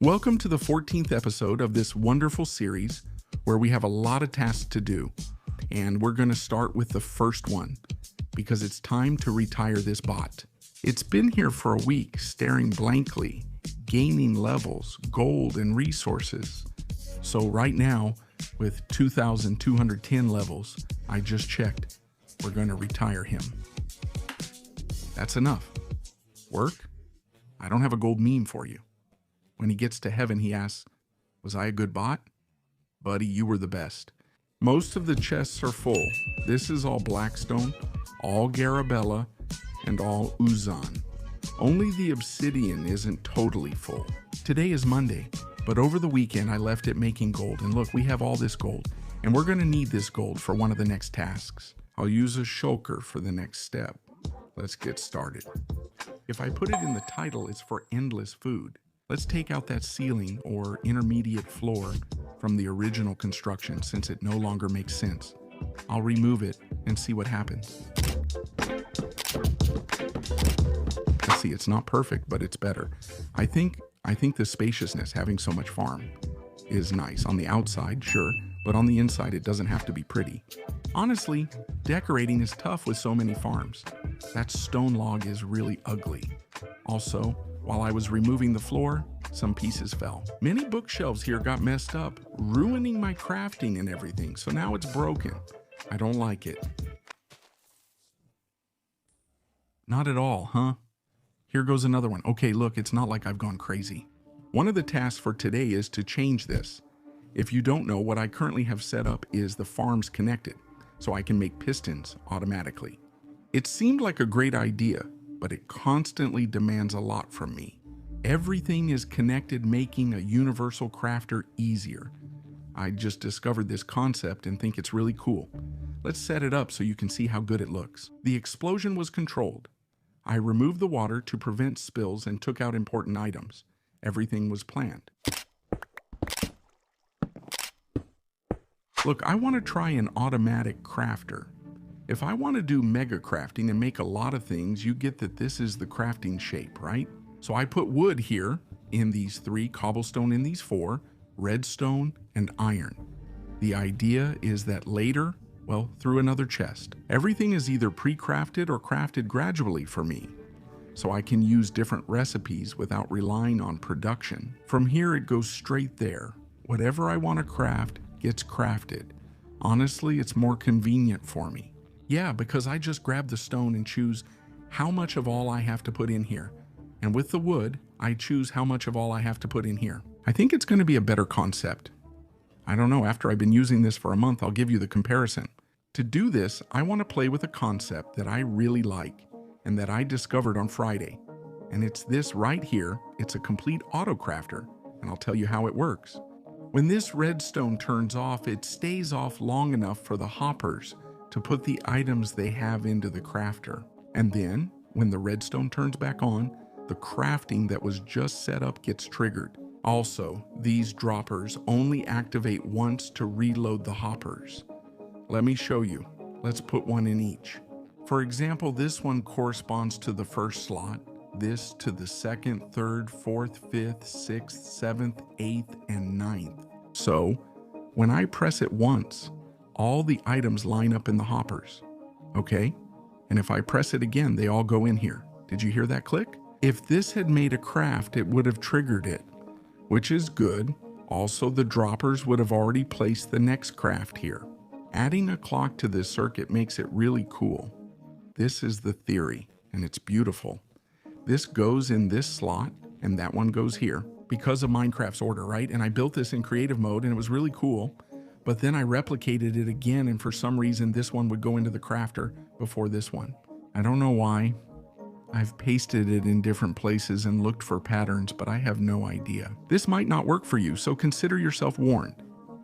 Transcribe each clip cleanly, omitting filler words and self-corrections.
Welcome to the 14th episode of this wonderful series where we have a lot of tasks to do. And we're going to start with the first one because it's time to retire this bot. It's been here for a week, staring blankly, gaining levels, gold, and resources. So right now, with 2,210 levels, I just checked, we're going to retire him. That's enough. Work? I don't have a gold meme for you. When he gets to heaven, he asks, was I a good bot? Buddy, you were the best. Most of the chests are full. This is all Blackstone, all Garabella, and all Uzan. Only the obsidian isn't totally full. Today is Monday, but over the weekend I left it making gold. And look, we have all this gold, and we're gonna need this gold for one of the next tasks. I'll use a shulker for the next step. Let's get started. If I put it in the title, it's for endless food. Let's take out that ceiling or intermediate floor from the original construction since it no longer makes sense. I'll remove it and see what happens. Let's see, it's not perfect, but it's better. I think the spaciousness, having so much farm, is nice. On the outside, sure, but on the inside, it doesn't have to be pretty. Honestly, decorating is tough with so many farms. That stone log is really ugly. Also, while I was removing the floor, some pieces fell. Many bookshelves here got messed up, ruining my crafting and everything, so now it's broken. I don't like it. Not at all, huh? Here goes another one. Okay, look, it's not like I've gone crazy. One of the tasks for today is to change this. If you don't know, what I currently have set up is the farms connected, so I can make pistons automatically. It seemed like a great idea, but it constantly demands a lot from me. Everything is connected, making a universal crafter easier. I just discovered this concept and think it's really cool. Let's set it up so you can see how good it looks. The explosion was controlled. I removed the water to prevent spills and took out important items. Everything was planned. Look, I want to try an automatic crafter. If I want to do mega crafting and make a lot of things, you get that this is the crafting shape, right? So I put wood here in these 3, cobblestone in these 4, redstone, and iron. The idea is that later, well, through another chest, everything is either pre-crafted or crafted gradually for me, so I can use different recipes without relying on production. From here, it goes straight there. Whatever I want to craft gets crafted. Honestly, it's more convenient for me. Yeah, because I just grab the stone and choose how much of all I have to put in here. And with the wood, I choose how much of all I have to put in here. I think it's going to be a better concept. I don't know, after I've been using this for a month, I'll give you the comparison. To do this, I want to play with a concept that I really like and that I discovered on Friday. And it's this right here. It's a complete Autocrafter, and I'll tell you how it works. When this redstone turns off, it stays off long enough for the hoppers to put the items they have into the crafter. And then, when the redstone turns back on, the crafting that was just set up gets triggered. Also, these droppers only activate once to reload the hoppers. Let me show you. Let's put one in each. For example, this one corresponds to the first slot, this to the 2nd, 3rd, 4th, 5th, 6th, 7th, 8th, and 9th. So, when I press it once, all the items line up in the hoppers, okay? And if I press it again, they all go in here. Did you hear that click? If this had made a craft, it would have triggered it, which is good. Also, the droppers would have already placed the next craft here. Adding a clock to this circuit makes it really cool. This is the theory, and it's beautiful. This goes in this slot, and that one goes here because of Minecraft's order, right? And I built this in creative mode, and it was really cool. But then I replicated it again, and for some reason, this one would go into the crafter before this one. I don't know why. I've pasted it in different places and looked for patterns, but I have no idea. This might not work for you, so consider yourself warned.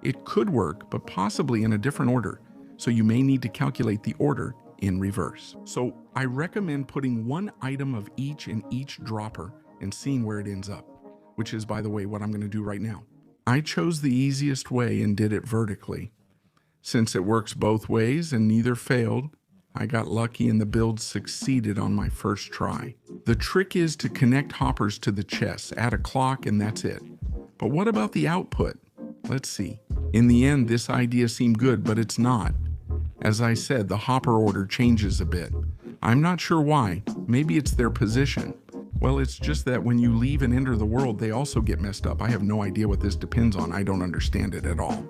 It could work, but possibly in a different order, so you may need to calculate the order in reverse. So I recommend putting one item of each in each dropper and seeing where it ends up, which is, by the way, what I'm going to do right now. I chose the easiest way and did it vertically. Since it works both ways and neither failed, I got lucky and the build succeeded on my first try. The trick is to connect hoppers to the chests, add a clock, and that's it. But what about the output? Let's see. In the end, this idea seemed good, but it's not. As I said, the hopper order changes a bit. I'm not sure why. Maybe it's their position. Well, it's just that when you leave and enter the world, they also get messed up. I have no idea what this depends on. I don't understand it at all.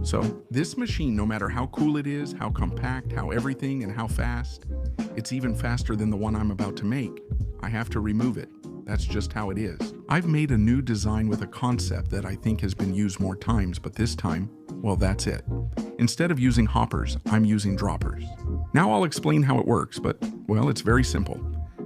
So this machine, no matter how cool it is, how compact, how everything, and how fast, it's even faster than the one I'm about to make. I have to remove it. That's just how it is. I've made a new design with a concept that I think has been used more times, but this time, well, that's it. Instead of using hoppers, I'm using droppers. Now I'll explain how it works, but, well, it's very simple.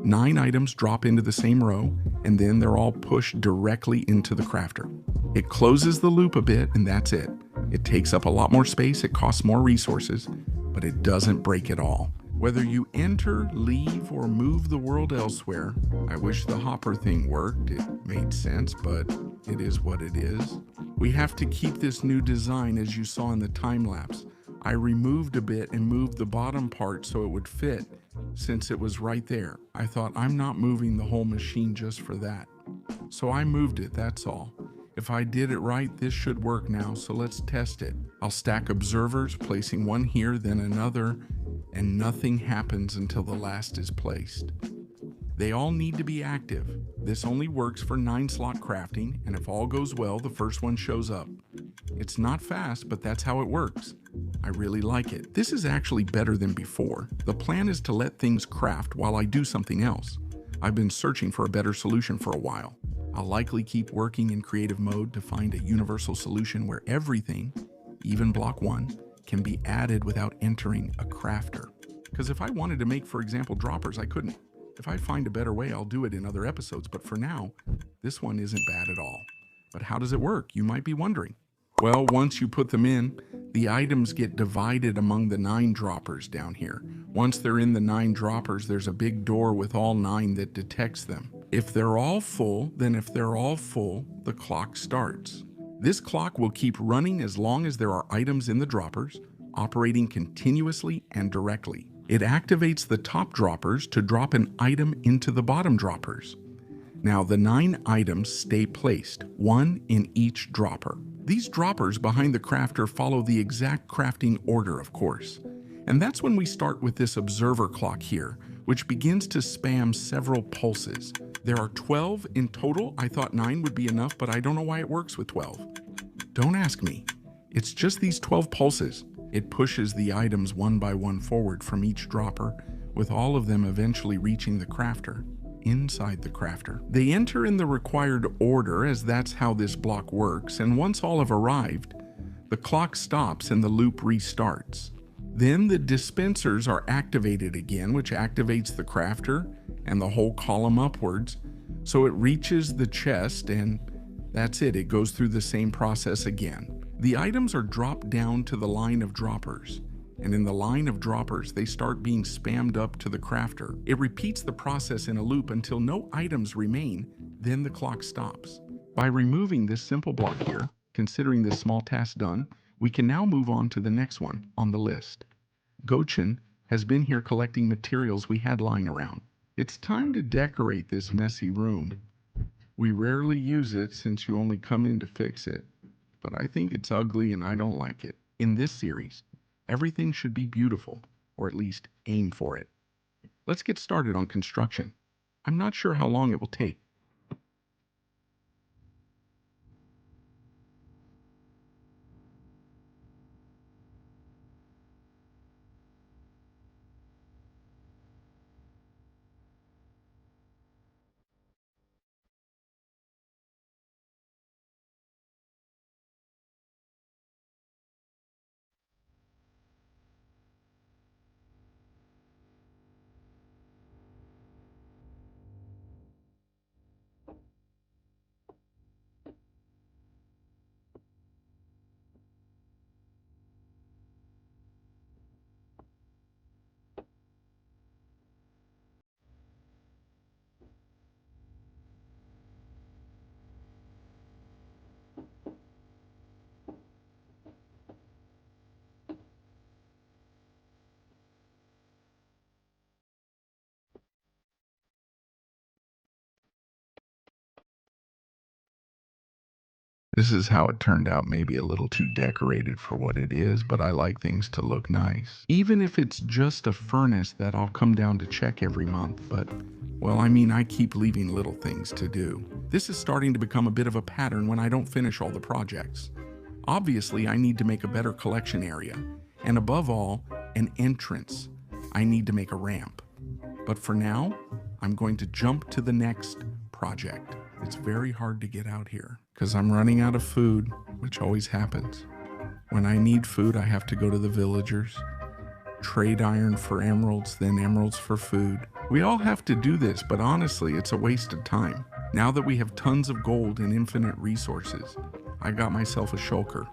9 items drop into the same row, and then they're all pushed directly into the crafter. It closes the loop a bit, and that's it. It takes up a lot more space, it costs more resources, but it doesn't break it all. Whether you enter, leave, or move the world elsewhere, I wish the hopper thing worked. It made sense, but it is what it is. We have to keep this new design as you saw in the time lapse. I removed a bit and moved the bottom part so it would fit, since it was right there. I thought I'm not moving the whole machine just for that. So I moved it, that's all. If I did it right, this should work now, so let's test it. I'll stack observers, placing one here, then another, and nothing happens until the last is placed. They all need to be active. This only works for 9-slot crafting, and if all goes well, the first one shows up. It's not fast, but that's how it works. I really like it. This is actually better than before. The plan is to let things craft while I do something else. I've been searching for a better solution for a while. I'll likely keep working in creative mode to find a universal solution where everything, even block 1, can be added without entering a crafter. Because if I wanted to make, for example, droppers, I couldn't. If I find a better way, I'll do it in other episodes, but for now, this one isn't bad at all. But how does it work? You might be wondering. Well, once you put them in, the items get divided among the 9 droppers down here. Once they're in the 9 droppers, there's a big door with all 9 that detects them. If they're all full, the clock starts. This clock will keep running as long as there are items in the droppers, operating continuously and directly. It activates the top droppers to drop an item into the bottom droppers. Now, the 9 items stay placed, 1 in each dropper. These droppers behind the crafter follow the exact crafting order, of course. And that's when we start with this observer clock here, which begins to spam several pulses. There are 12 in total. I thought 9 would be enough, but I don't know why it works with 12. Don't ask me. It's just these 12 pulses. It pushes the items one by one forward from each dropper, with all of them eventually reaching the crafter, inside the crafter. They enter in the required order, as that's how this block works, and once all have arrived, the clock stops and the loop restarts. Then the dispensers are activated again, which activates the crafter and the whole column upwards, so it reaches the chest, and that's it. It goes through the same process again. The items are dropped down to the line of droppers, and in the line of droppers, they start being spammed up to the crafter. It repeats the process in a loop until no items remain, then the clock stops. By removing this simple block here, considering this small task done, we can now move on to the next one on the list. Gochin has been here collecting materials we had lying around. It's time to decorate this messy room. We rarely use it since you only come in to fix it, but I think it's ugly and I don't like it. In this series, everything should be beautiful, or at least aim for it. Let's get started on construction. I'm not sure how long it will take. This is how it turned out, maybe a little too decorated for what it is, but I like things to look nice. Even if it's just a furnace that I'll come down to check every month, but, well, I mean, I keep leaving little things to do. This is starting to become a bit of a pattern when I don't finish all the projects. Obviously, I need to make a better collection area, and above all, an entrance. I need to make a ramp. But for now, I'm going to jump to the next project. It's very hard to get out here because I'm running out of food, which always happens. When I need food, I have to go to the villagers, trade iron for emeralds, then emeralds for food. We all have to do this, but honestly, it's a waste of time. Now that we have tons of gold and infinite resources, I got myself a shulker.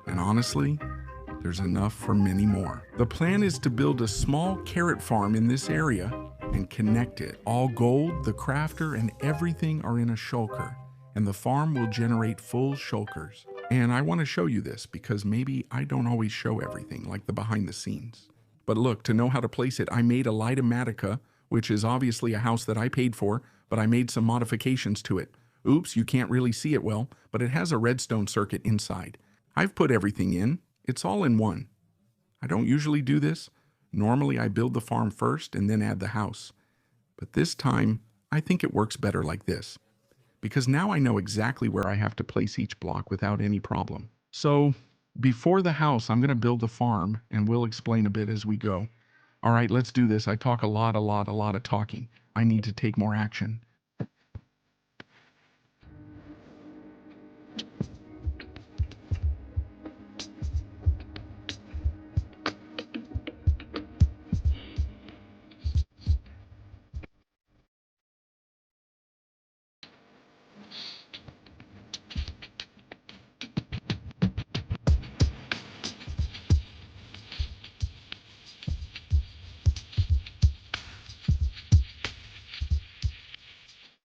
And honestly, there's enough for many more. The plan is to build a small carrot farm in this area and connect it. All gold, the crafter, and everything are in a shulker, and the farm will generate full shulkers. And I want to show you this because maybe I don't always show everything, like the behind the scenes. But look, to know how to place it, I made a Lightomatica, which is obviously a house that I paid for, but I made some modifications to it. Oops, you can't really see it well, but it has a redstone circuit inside. I've put everything in. It's all in one. I don't usually do this. Normally I build the farm first and then add the house. But this time, I think it works better like this, because now I know exactly where I have to place each block without any problem. So before the house, I'm going to build the farm, and we'll explain a bit as we go. All right, let's do this. I talk a lot of talking. I need to take more action.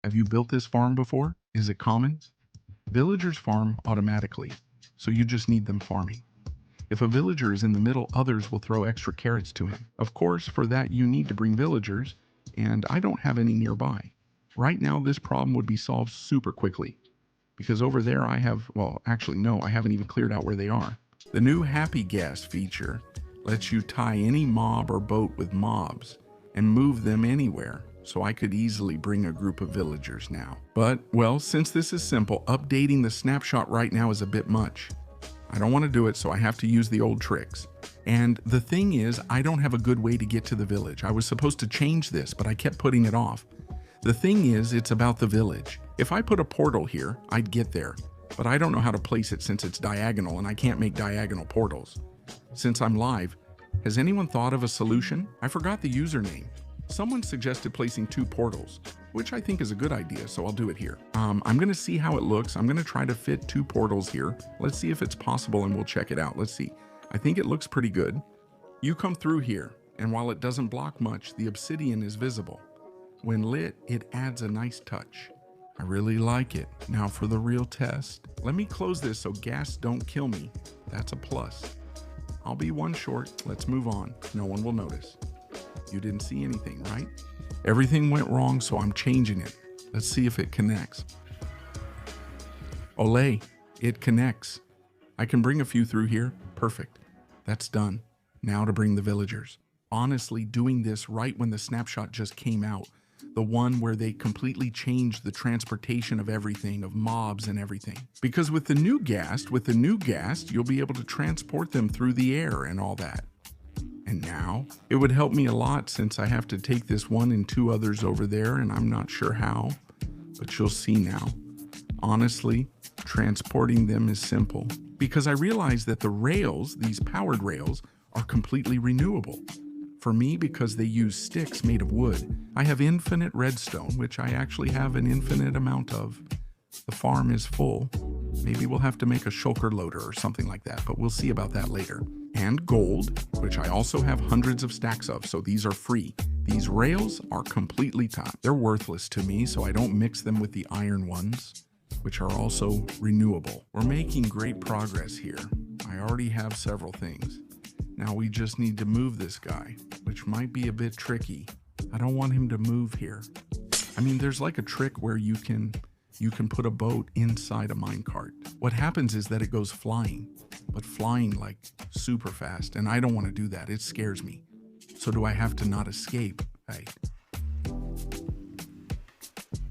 Have you built this farm before? Is it common? Villagers farm automatically, so you just need them farming. If a villager is in the middle, others will throw extra carrots to him. Of course, for that you need to bring villagers, and I don't have any nearby. Right now, this problem would be solved super quickly, because over there I have, well, actually no, I haven't even cleared out where they are. The new Happy Gas feature lets you tie any mob or boat with mobs and move them anywhere, so I could easily bring a group of villagers now. But, well, since this is simple, updating the snapshot right now is a bit much. I don't want to do it, so I have to use the old tricks. And the thing is, I don't have a good way to get to the village. I was supposed to change this, but I kept putting it off. The thing is, it's about the village. If I put a portal here, I'd get there, but I don't know how to place it since it's diagonal and I can't make diagonal portals. Since I'm live, has anyone thought of a solution? I forgot the username. Someone suggested placing 2 portals, which I think is a good idea, so I'll do it here. I'm going to see how it looks. I'm going to try to fit 2 portals here. Let's see if it's possible and we'll check it out. Let's see. I think it looks pretty good. You come through here, and while it doesn't block much, the obsidian is visible. When lit, it adds a nice touch. I really like it. Now for the real test. Let me close this so gas don't kill me. That's a plus. I'll be one short. Let's move on. No one will notice. You didn't see anything, right? Everything went wrong, so I'm changing it. Let's see if it connects. Olay, it connects. I can bring a few through here. Perfect. That's done. Now to bring the villagers. Honestly, doing this right when the snapshot just came out, the one where they completely changed the transportation of everything, of mobs and everything. Because with the new ghast, you'll be able to transport them through the air and all that. And now, it would help me a lot since I have to take this one and 2 others over there, and I'm not sure how, but you'll see now. Honestly, transporting them is simple, because I realize that the rails, these powered rails, are completely renewable. For me, because they use sticks made of wood, I have infinite redstone, which I actually have an infinite amount of. The farm is full. Maybe we'll have to make a shulker loader or something like that, but we'll see about that later. And gold, which I also have hundreds of stacks of, so these are free. These rails are completely topped. They're worthless to me, so I don't mix them with the iron ones, which are also renewable. We're making great progress here. I already have several things. Now we just need to move this guy, which might be a bit tricky. I don't want him to move here. I mean, there's like a trick where you can you can put a boat inside a minecart. What happens is that it goes flying, but flying like super fast, and I don't want to do that. It scares me. So do I have to not escape? Right.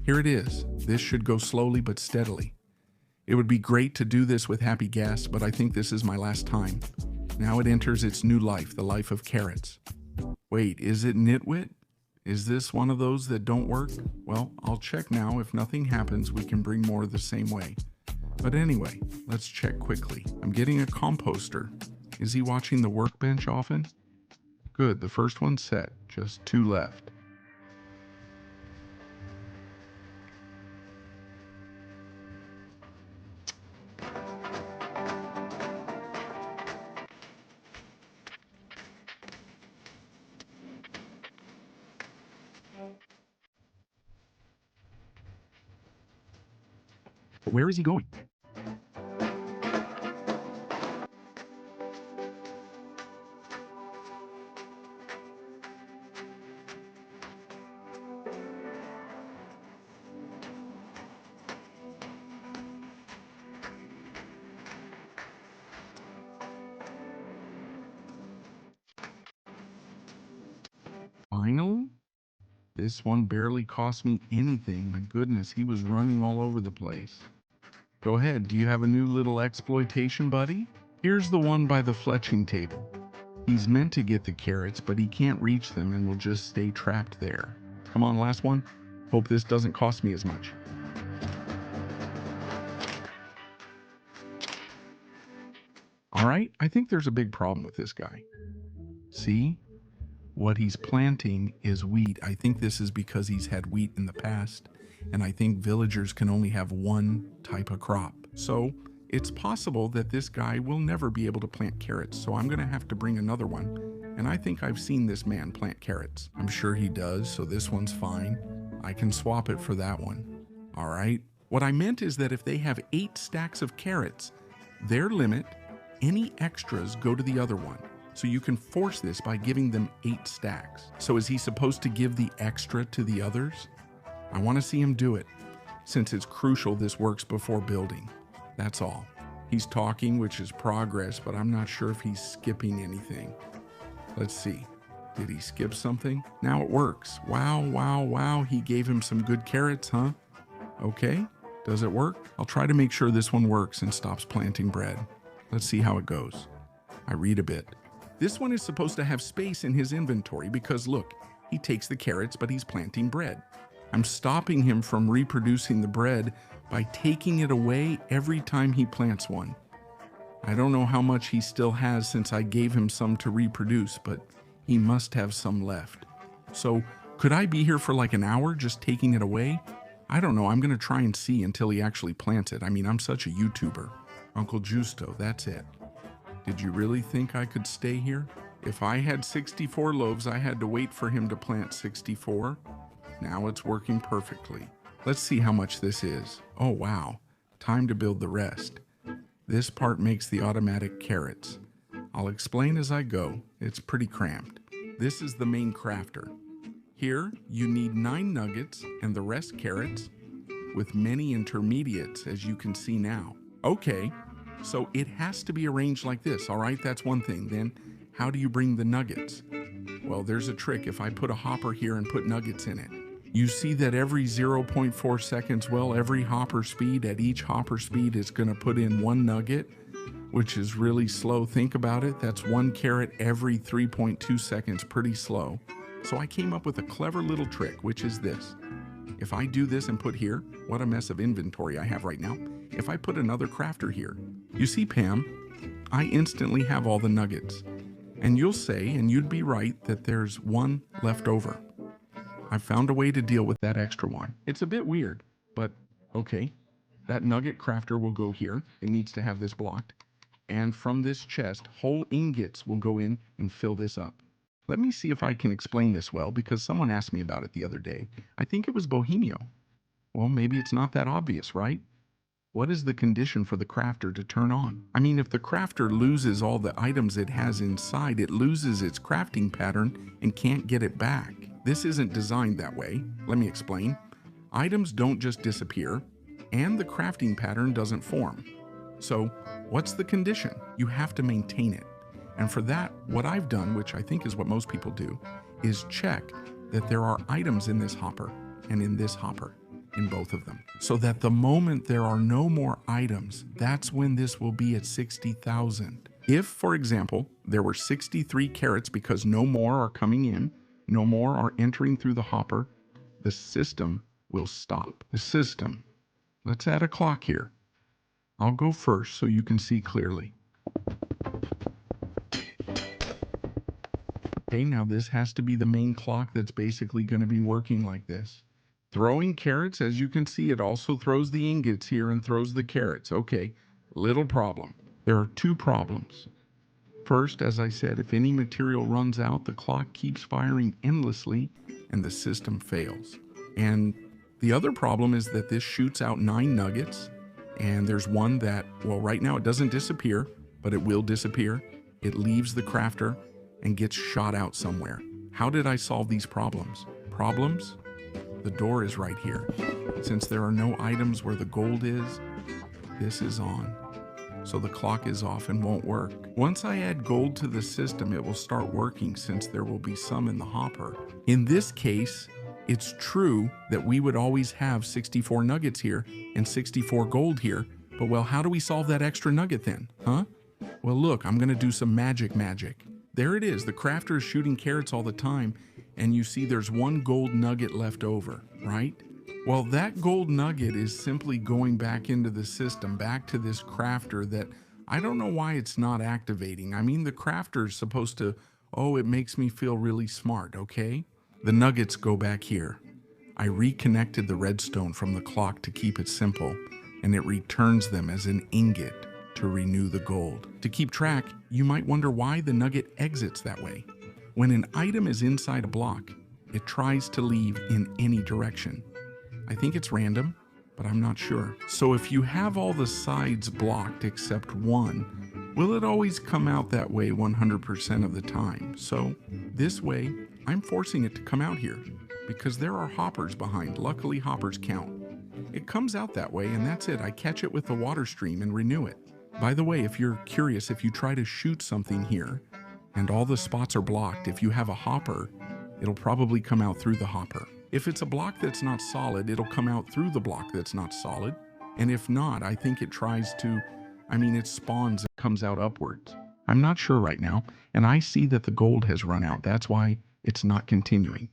Here it is. This should go slowly but steadily. It would be great to do this with Happy Gas, but I think this is my last time. Now it enters its new life, the life of carrots. Wait, is it Nitwit? Is this one of those that don't work? Well, I'll check now. If nothing happens, we can bring more the same way. But anyway, let's check quickly. I'm getting a composter. Is he watching the workbench often? Good, the first one's set. Just 2 left. But where is he going? Finally? This one barely cost me anything. My goodness, he was running all over the place. Go ahead, do you have a new little exploitation, buddy? Here's the one by the fletching table. He's meant to get the carrots, but he can't reach them and will just stay trapped there. Come on, last one. Hope this doesn't cost me as much. All right, I think there's a big problem with this guy. See? What he's planting is wheat. I think this is because he's had wheat in the past, and I think villagers can only have one type of crop. So it's possible that this guy will never be able to plant carrots, so I'm gonna have to bring another one. And I think I've seen this man plant carrots. I'm sure he does, so this one's fine. I can swap it for that one. All right. What I meant is that if they have 8 stacks of carrots, their limit, any extras go to the other one. So you can force this by giving them 8 stacks. So is he supposed to give the extra to the others? I want to see him do it, since it's crucial this works before building. That's all. He's talking, which is progress, but I'm not sure if he's skipping anything. Let's see. Did he skip something? Now it works. Wow, wow, wow. He gave him some good carrots, huh? Okay. Does it work? I'll try to make sure this one works and stops planting bread. Let's see how it goes. I read a bit. This one is supposed to have space in his inventory because look, he takes the carrots, but he's planting bread. I'm stopping him from reproducing the bread by taking it away every time he plants one. I don't know how much he still has since I gave him some to reproduce, but he must have some left. So could I be here for like an hour just taking it away? I don't know. I'm going to try and see until he actually plants it. I mean, I'm such a YouTuber. Uncle Justo, that's it. Did you really think I could stay here? If I had 64 loaves, I had to wait for him to plant 64. Now it's working perfectly. Let's see how much this is. Oh, wow. Time to build the rest. This part makes the automatic carrots. I'll explain as I go. It's pretty cramped. This is the main crafter. Here, you need 9 nuggets and the rest carrots with many intermediates, as you can see now. Okay. So it has to be arranged like this, all right? That's one thing. Then how do you bring the nuggets? Well, there's a trick. If I put a hopper here and put nuggets in it, you see that every 0.4 seconds, well, every hopper speed, at each hopper speed is going to put in 1 nugget, which is really slow. Think about it. That's 1 carrot every 3.2 seconds, pretty slow. So I came up with a clever little trick, which is this. If I do this and put here, what a mess of inventory I have right now. If I put another crafter here, you see, Pam, I instantly have all the nuggets. And you'll say, and you'd be right, that there's 1 left over. I found a way to deal with that extra one. It's a bit weird, but okay. That nugget crafter will go here. It needs to have this blocked. And from this chest, whole ingots will go in and fill this up. Let me see if I can explain this well, because someone asked me about it the other day. I think it was Bohemio. Well, maybe it's not that obvious, right? What is the condition for the crafter to turn on? I mean, if the crafter loses all the items it has inside, it loses its crafting pattern and can't get it back. This isn't designed that way. Let me explain. Items don't just disappear. and the crafting pattern doesn't form. So what's the condition? You have to maintain it. And for that, what I've done, which I think is what most people do, is check that there are items in this hopper and in this hopper, in both of them. So that the moment there are no more items, that's when this will be at 60,000. If, for example, there were 63 carrots because no more are coming in, no more are entering through the hopper, the system will stop. The system. Let's add a clock here. I'll go first so you can see clearly. Okay, now this has to be the main clock that's basically going to be working like this. Throwing carrots, as you can see, it also throws the ingots here and throws the carrots. Okay, little problem. There are two problems. First, as I said, if any material runs out, the clock keeps firing endlessly and the system fails. And the other problem is that this shoots out 9 nuggets, and there's one that, well, right now it doesn't disappear, but it will disappear. It leaves the crafter and gets shot out somewhere. How did I solve these problems? Problems? The door is right here. Since there are no items where the gold is, this is on. So the clock is off and won't work. Once I add gold to the system, it will start working since there will be some in the hopper. In this case, it's true that we would always have 64 nuggets here and 64 gold here, but well, how do we solve that extra nugget then, huh? Well, look, I'm gonna do some magic. There it is, the crafter is shooting carrots all the time, and you see there's 1 gold nugget left over, right? Well, that gold nugget is simply going back into the system, back to this crafter that I don't know why it's not activating. I mean, the crafter is supposed to, oh, it makes me feel really smart, okay? The nuggets go back here. I reconnected the redstone from the clock to keep it simple, and it returns them as an ingot to renew the gold. To keep track, you might wonder why the nugget exits that way. When an item is inside a block, it tries to leave in any direction. I think it's random, but I'm not sure. So if you have all the sides blocked except one, will it always come out that way 100% of the time? So this way, I'm forcing it to come out here because there are hoppers behind. Luckily, hoppers count. It comes out that way and that's it. I catch it with the water stream and renew it. By the way, if you're curious, if you try to shoot something here and all the spots are blocked, if you have a hopper, it'll probably come out through the hopper. If it's a block that's not solid, it'll come out through the block that's not solid. And if not, I think it tries to, it spawns and comes out upwards. I'm not sure right now, and I see that the gold has run out. That's why it's not continuing.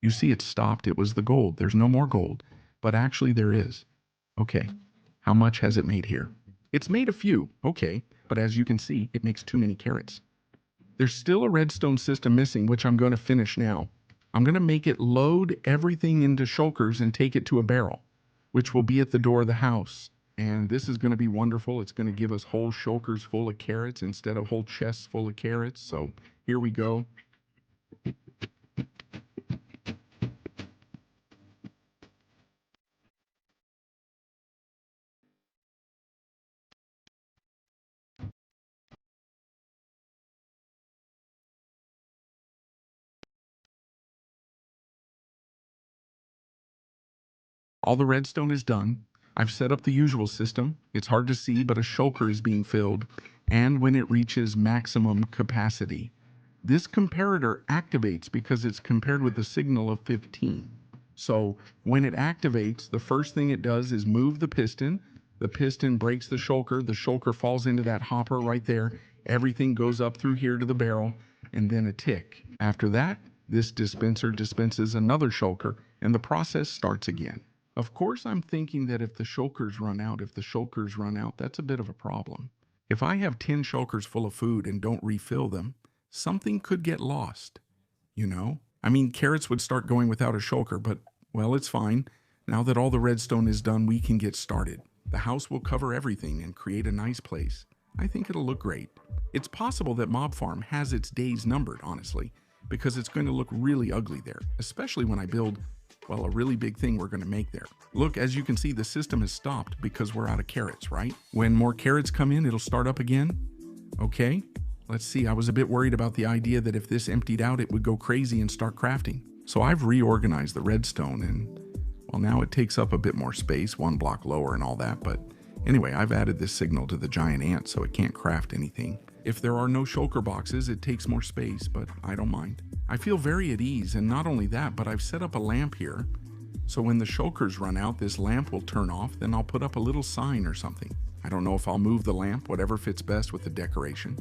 You see it stopped, it was the gold. There's no more gold, but actually there is. Okay, how much has it made here? It's made a few, okay, but as you can see, it makes too many carrots. There's still a redstone system missing, which I'm going to finish now. I'm going to make it load everything into shulkers and take it to a barrel, which will be at the door of the house. And this is going to be wonderful. It's going to give us whole shulkers full of carrots instead of whole chests full of carrots. So here we go. All the redstone is done. I've set up the usual system. It's hard to see, but a shulker is being filled, and when it reaches maximum capacity, this comparator activates because it's compared with the signal of 15. So when it activates, the first thing it does is move the piston breaks the shulker falls into that hopper right there, everything goes up through here to the barrel, and then a tick. After that, this dispenser dispenses another shulker, and the process starts again. Of course, I'm thinking that if the shulkers run out, that's a bit of a problem. If I have 10 shulkers full of food and don't refill them, something could get lost, you know? Carrots would start going without a shulker, but, well, it's fine. Now that all the redstone is done, we can get started. The house will cover everything and create a nice place. I think it'll look great. It's possible that Mob Farm has its days numbered, honestly, because it's going to look really ugly there, especially when I build, well, a really big thing we're going to make there. Look, as you can see, the system has stopped because we're out of carrots, right? When more carrots come in, it'll start up again. Okay, let's see. I was a bit worried about the idea that if this emptied out, it would go crazy and start crafting. So I've reorganized the redstone and, Well, now it takes up a bit more space, 1 block lower and all that, but anyway, I've added this signal to the giant ant so it can't craft anything. If there are no shulker boxes, it takes more space, but I don't mind. I feel very at ease, and not only that, but I've set up a lamp here, so when the shulkers run out, this lamp will turn off, then I'll put up a little sign or something. I don't know if I'll move the lamp, whatever fits best with the decoration,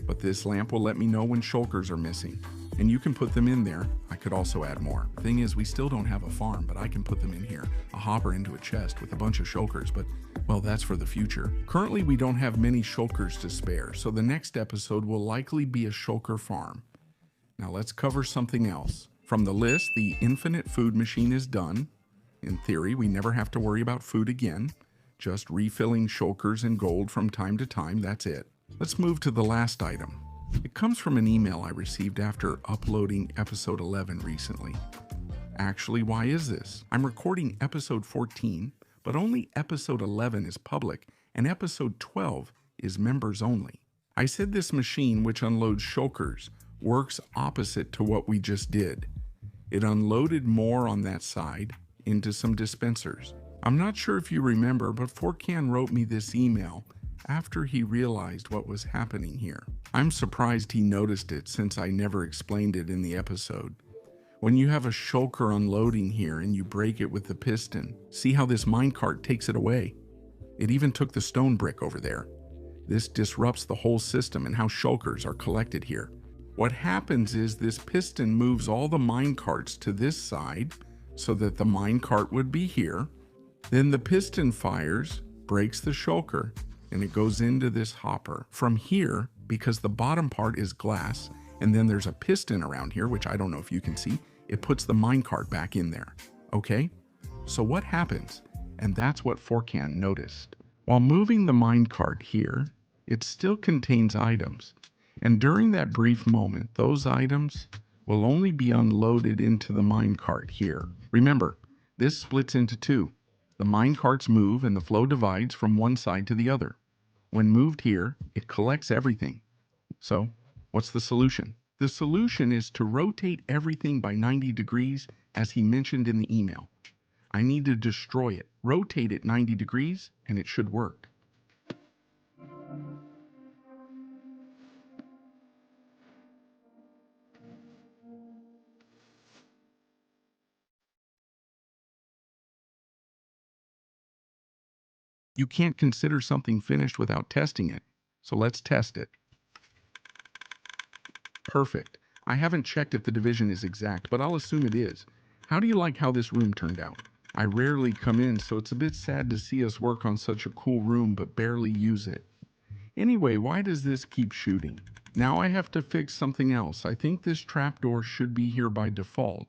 but this lamp will let me know when shulkers are missing. And you can put them in there. I could also add more. Thing is, we still don't have a farm, but I can put them in here. A hopper into a chest with a bunch of shulkers, but, well, that's for the future. Currently, we don't have many shulkers to spare, so the next episode will likely be a shulker farm. Now let's cover something else. From the list, the infinite food machine is done. In theory, we never have to worry about food again. Just refilling shulkers and gold from time to time, that's it. Let's move to the last item. It comes from an email I received after uploading episode 11 recently. Actually, why is this? I'm recording episode 14, but only episode 11 is public, and episode 12 is members only. I said this machine, which unloads shulkers, works opposite to what we just did. It unloaded more on that side into some dispensers. I'm not sure if you remember, but Forcan wrote me this email after he realized what was happening here. I'm surprised he noticed it since I never explained it in the episode. When you have a shulker unloading here and you break it with the piston, see how this minecart takes it away? It even took the stone brick over there. This disrupts the whole system and how shulkers are collected here. What happens is this piston moves all the minecarts to this side so that the minecart would be here. Then the piston fires, breaks the shulker, and it goes into this hopper. From here, because the bottom part is glass, and then there's a piston around here, which I don't know if you can see, it puts the minecart back in there. Okay? So what happens? And that's what Forcan noticed. While moving the minecart here, it still contains items. And during that brief moment, those items will only be unloaded into the minecart here. Remember, this splits into two. The minecarts move and the flow divides from one side to the other. When moved here, it collects everything. So, what's the solution? The solution is to rotate everything by 90 degrees, as he mentioned in the email. I need to destroy it. Rotate it 90 degrees, and it should work. You can't consider something finished without testing it, so let's test it. Perfect. I haven't checked if the division is exact, but I'll assume it is. How do you like how this room turned out? I rarely come in, so it's a bit sad to see us work on such a cool room but barely use it. Anyway, why does this keep shooting? Now I have to fix something else. I think this trapdoor should be here by default.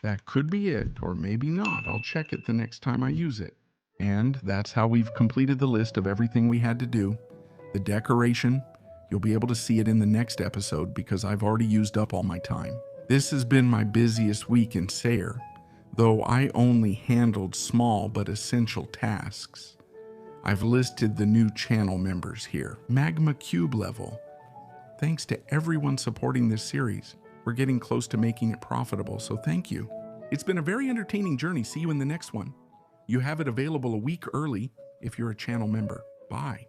That could be it, or maybe not. I'll check it the next time I use it. And that's how we've completed the list of everything we had to do. The decoration, you'll be able to see it in the next episode because I've already used up all my time. This has been my busiest week in Sayer, though I only handled small but essential tasks. I've listed the new channel members here. Magma Cube level. Thanks to everyone supporting this series. We're getting close to making it profitable, so thank you. It's been a very entertaining journey. See you in the next one. You have it available a week early if you're a channel member. Bye.